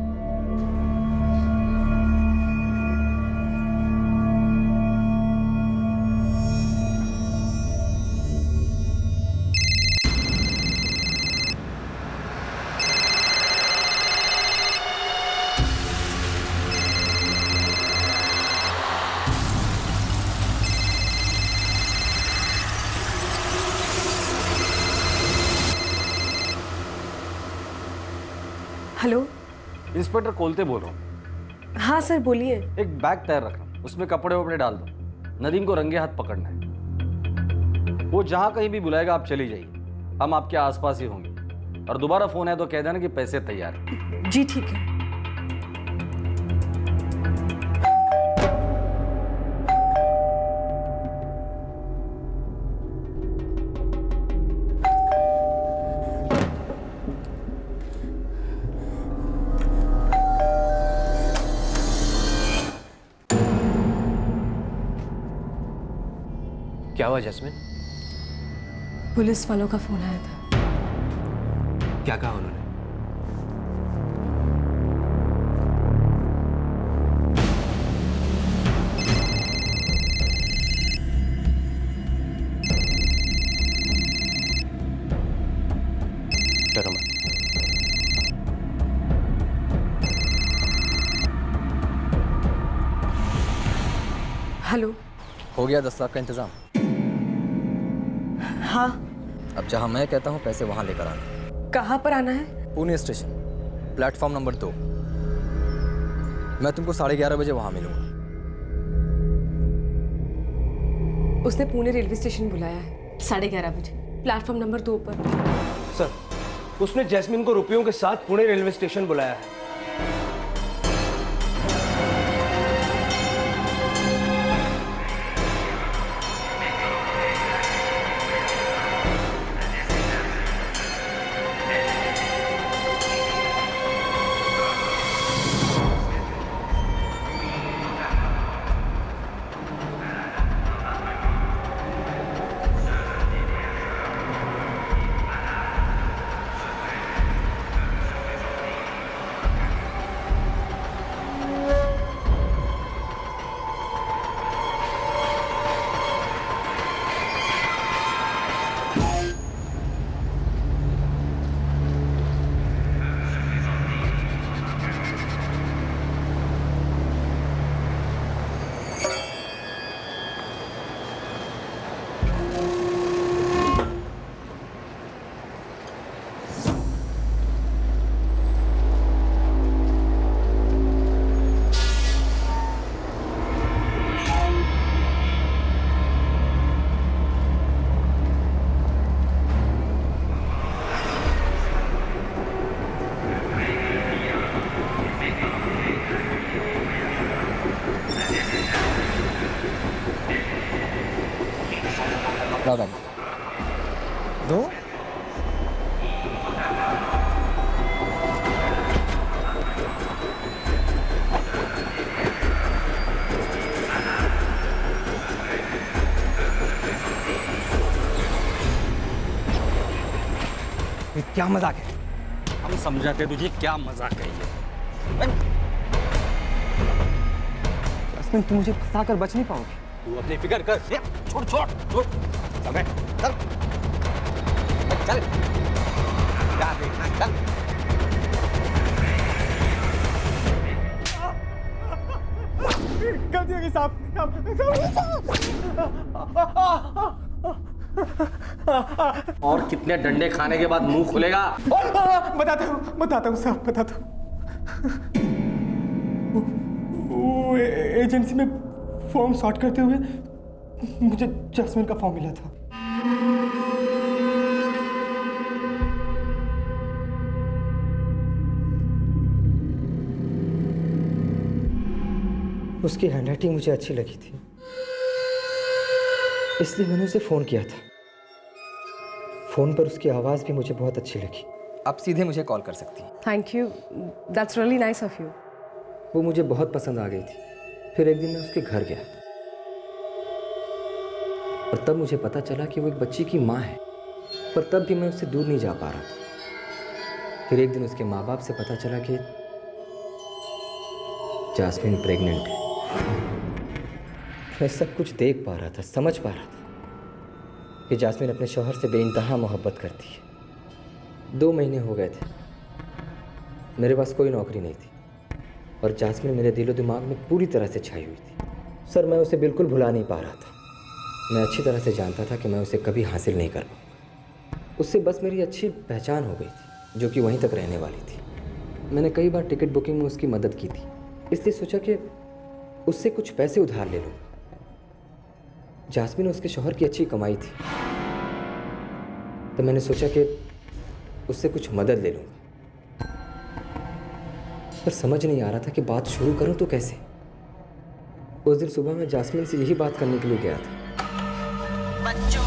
Speaker 2: हेलो,
Speaker 15: इंस्पेक्टर कोलते बोल रहा हूँ।
Speaker 2: हाँ सर बोलिए।
Speaker 15: एक बैग तैयार रखना, उसमें कपड़े वपड़े डाल दो। नदीम को रंगे हाथ पकड़ना है। वो जहाँ कहीं भी बुलाएगा आप चली जाइए, हम आपके आसपास ही होंगे। और दोबारा फोन है तो कह देना कि पैसे तैयार हैं।
Speaker 2: जी ठीक है।
Speaker 1: क्या हुआ जैस्मिन?
Speaker 2: पुलिस वालों का फोन आया था।
Speaker 1: क्या कहा उन्होंने? डरो मत।
Speaker 2: हेलो।
Speaker 12: हो गया 10 लाख का इंतजाम?
Speaker 2: हाँ।
Speaker 12: अब जहाँ मैं कहता हूँ पैसे वहाँ लेकर आना।
Speaker 2: कहाँ पर आना है?
Speaker 12: Pune station, platform number 2। मैं तुमको 11:30 बजे वहाँ मिलूंगा।
Speaker 2: उसने पुणे रेलवे स्टेशन बुलाया है 11:30 बजे, प्लेटफॉर्म नंबर 2 पर।
Speaker 14: सर, उसने जैस्मिन को रुपयों के साथ पुणे रेलवे स्टेशन बुलाया है।
Speaker 12: दो।
Speaker 14: ये क्या मजाक है?
Speaker 15: हम समझाते तुझे क्या मजाक है ये।
Speaker 14: जैस्मिन, तुम मुझे फंसा कर बच नहीं पाओगे।
Speaker 15: तू अपनी फिक्र कर। छोड़ छोड़ छोड़। चल बे, चल चल। क्या देखना, चल।
Speaker 16: गलती हो गई साहब।
Speaker 15: और कितने डंडे खाने के बाद मुंह खुलेगा?
Speaker 16: बताता हूँ साहब, बताता हूँ। वो एजेंसी में फॉर्म सॉर्ट करते हुए मुझे जैस्मिन का फॉर्म मिला था। उसकी हैंडराइटिंग मुझे अच्छी लगी थी, इसलिए मैंने उसे फ़ोन किया था। फ़ोन पर उसकी आवाज़ भी मुझे बहुत अच्छी लगी।
Speaker 12: आप सीधे मुझे कॉल कर सकती हैं।
Speaker 2: Thank you, that's really nice of you.
Speaker 14: वो मुझे बहुत पसंद आ गई थी। फिर एक दिन मैं उसके घर गया।
Speaker 12: और तब मुझे पता चला कि वो एक बच्ची की माँ है, पर तब भी मैं उससे दूर नहीं जा पा रहा था। फिर एक दिन उसके माँ बाप से पता चला कि जास्मिन प्रेग्नेंट है। मैं सब कुछ देख पा रहा था, समझ पा रहा था कि जास्मिन अपने शौहर से बेइंतहा मोहब्बत करती है। 2 महीने हो गए थे, मेरे पास कोई नौकरी नहीं थी और जास्मिन मेरे दिलो दिमाग में पूरी तरह से छाई हुई थी। सर, मैं उसे बिल्कुल भुला नहीं पा रहा था। मैं अच्छी तरह से जानता था कि मैं उसे कभी हासिल नहीं कर पाऊंगा। उससे बस मेरी अच्छी पहचान हो गई थी, जो कि वहीं तक रहने वाली थी। मैंने कई बार टिकट बुकिंग में उसकी मदद की थी, इसलिए सोचा कि उससे कुछ पैसे उधार ले लूँ। जास्मिन उसके शौहर की अच्छी कमाई थी, तो मैंने सोचा कि उससे कुछ मदद ले लूँगा। पर समझ नहीं आ रहा था कि बात शुरू करूँ तो कैसे। उस दिन सुबह मैं जास्मिन से यही बात करने के लिए गया था।
Speaker 9: बच्चों,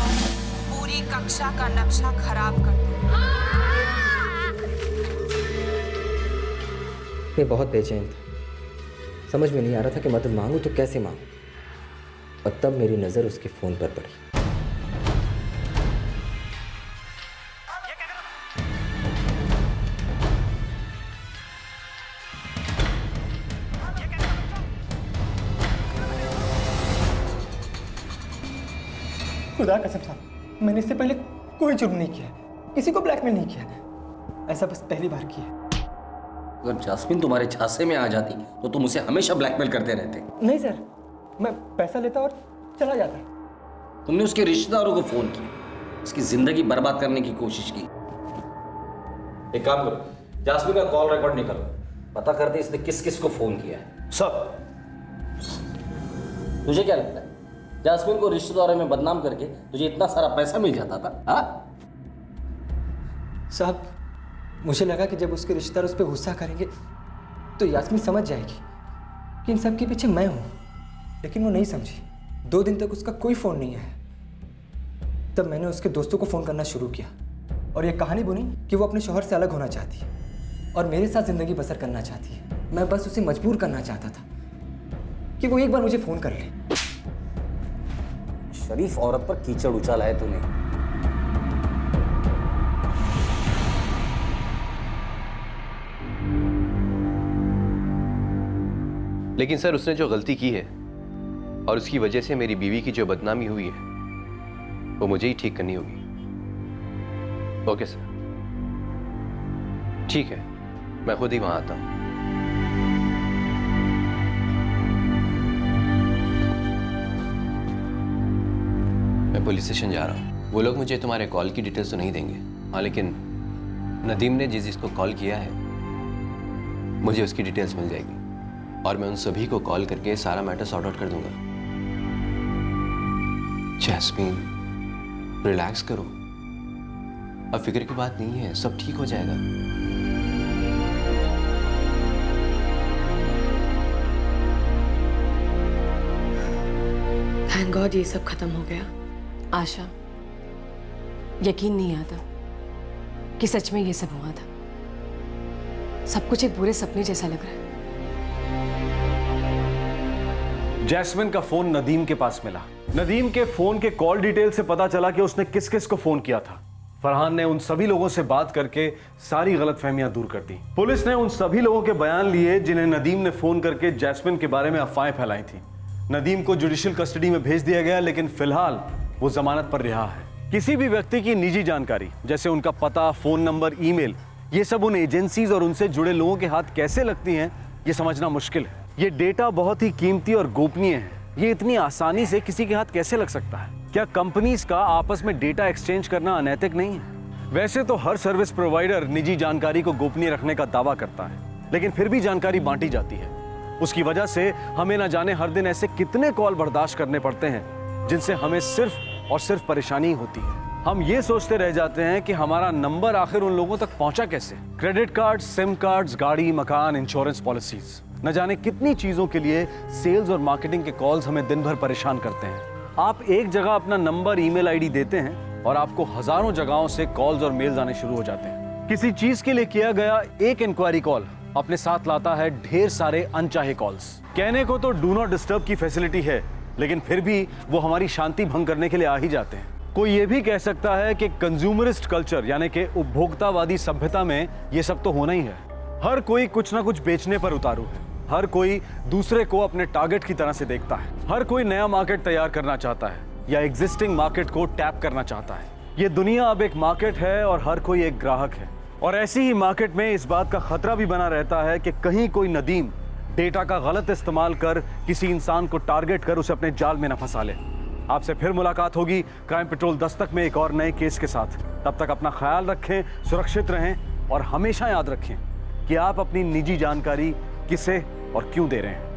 Speaker 9: पूरी कक्षा का नक्शा खराब कर दो।
Speaker 12: मैं बहुत बेचैन था, समझ में नहीं आ रहा था कि मदद मांगूं तो कैसे मांगूं। और तब मेरी नज़र उसके फ़ोन पर पड़ी।
Speaker 16: खुदा कसम साहब, मैंने इससे पहले कोई जुर्म नहीं किया, किसी को ब्लैकमेल नहीं किया। ऐसा बस पहली बार किया।
Speaker 15: अगर जास्मिन तुम्हारे झांसे में आ जाती तो तुम उसे हमेशा ब्लैकमेल करते रहते।
Speaker 16: नहीं सर, मैं पैसा लेता और चला जाता।
Speaker 15: तुमने उसके रिश्तेदारों को फोन किया, उसकी जिंदगी बर्बाद करने की कोशिश की। एक काम करो, जास्मिन का कॉल रिकॉर्ड निकालो, पता करते इसने किस किस को फोन किया है।
Speaker 14: सब।
Speaker 15: तुझे क्या लगता है जास्मिन को रिश्तेदारों में बदनाम करके तुझे इतना सारा पैसा मिल जाता था? हाँ
Speaker 16: साहब, मुझे लगा कि जब उसके रिश्तेदार उस पर गुस्सा करेंगे तो यास्मीन समझ जाएगी कि इन सब के पीछे मैं हूँ, लेकिन वो नहीं समझी। 2 दिन तक उसका कोई फ़ोन नहीं आया। तब मैंने उसके दोस्तों को फ़ोन करना शुरू किया और ये कहानी बुनी कि वो अपने शौहर से अलग होना चाहती है और मेरे साथ ज़िंदगी बसर करना चाहती है। मैं बस उसे मजबूर करना चाहता था कि वो एक बार मुझे फ़ोन कर ले।
Speaker 15: शरीफ औरत पर कीचड़ उछाला है तूने।
Speaker 1: लेकिन सर, उसने जो गलती की है और उसकी वजह से मेरी बीवी की जो बदनामी हुई है, वो मुझे ही ठीक करनी होगी। ओके सर, ठीक है, मैं खुद ही वहां आता हूं। मैं पुलिस स्टेशन जा रहा हूं। वो लोग मुझे तुम्हारे कॉल की डिटेल्स तो नहीं देंगे, हाँ, लेकिन नदीम ने जिसको कॉल किया है मुझे उसकी डिटेल्स मिल जाएगी और मैं उन सभी को कॉल करके सारा मैटर सॉर्ट आउट कर दूंगा। जैस्मीन, रिलैक्स करो, अब फिक्र की बात नहीं है, सब ठीक हो जाएगा।
Speaker 11: थैंक गॉड ये सब खत्म हो गया।
Speaker 2: आशा, यकीन नहीं आता कि सच में ये सब हुआ था। सब कुछ एक बुरे सपने जैसा लग रहा है।
Speaker 6: जैस्मिन का फोन नदीम के पास मिला। नदीम के फोन के कॉल डिटेल से पता चला कि उसने किस किस को फोन किया था। फरहान ने उन सभी लोगों से बात करके सारी गलतफहमियां दूर कर दी। पुलिस ने उन सभी लोगों के बयान लिए जिन्हें नदीम ने फोन करके जैस्मिन के बारे में अफवाहें फैलाई थी। नदीम को जुडिशियल कस्टडी में भेज दिया गया, लेकिन फिलहाल वो जमानत पर रिहा है। किसी भी व्यक्ति की निजी जानकारी जैसे उनका पता, फोन नंबर, ईमेल, ये सब उन एजेंसीज और उनसे जुड़े लोगों के हाथ कैसे लगती हैं, ये समझना मुश्किल है। ये डेटा बहुत ही कीमती और गोपनीय है। ये इतनी आसानी से किसी के हाथ कैसे लग सकता है? क्या कंपनीज का आपस में डेटा एक्सचेंज करना अनैतिक नहीं है? वैसे तो हर सर्विस प्रोवाइडर निजी जानकारी को गोपनीय रखने का दावा करता है, लेकिन फिर भी जानकारी बांटी जाती है। उसकी वजह से हमें न जाने हर दिन ऐसे कितने कॉल बर्दाश्त करने पड़ते हैं जिनसे हमें सिर्फ और सिर्फ परेशानी होती है। हम ये सोचते रह जाते हैं कि हमारा नंबर आखिर उन लोगों तक पहुंचा कैसे। क्रेडिट कार्ड, सिम कार्ड्स, गाड़ी, मकान, इंश्योरेंस पॉलिसीज, न जाने कितनी चीजों के लिए सेल्स और मार्केटिंग के कॉल्स हमें दिन भर परेशान करते हैं। आप एक जगह अपना नंबर, ईमेल आईडी देते हैं और आपको हजारों जगहों से कॉल्स और मेल्स आने शुरू हो जाते हैं। किसी चीज के लिए किया गया एक इंक्वायरी कॉल अपने साथ लाता है ढेर सारे अनचाहे कॉल्स। कहने को तो डू नॉट डिस्टर्ब की फैसिलिटी है, लेकिन फिर भी वो हमारी शांति भंग करने के लिए आ ही जाते हैं। कोई ये भी कह सकता है कि कंज्यूमरिस्ट कल्चर यानी कि उपभोक्तावादी सभ्यता में ये सब तो होना ही है। हर कोई कुछ ना कुछ बेचने पर उतारू है, हर कोई दूसरे को अपने टारगेट की तरह से देखता है, हर कोई नया मार्केट तैयार करना चाहता है या एग्जिस्टिंग मार्केट को टैप करना चाहता है। ये दुनिया अब एक मार्केट है और हर कोई एक ग्राहक है। और ऐसी ही मार्केट में इस बात का खतरा भी बना रहता है कि कहीं कोई नदीम डेटा का गलत इस्तेमाल कर किसी इंसान को टारगेट कर उसे अपने जाल में न फंसा ले। आपसे फिर मुलाकात होगी क्राइम पेट्रोल दस्तक में एक और नए केस के साथ। तब तक अपना ख्याल रखें, सुरक्षित रहें और हमेशा याद रखें कि आप अपनी निजी जानकारी किसे और क्यों दे रहे हैं।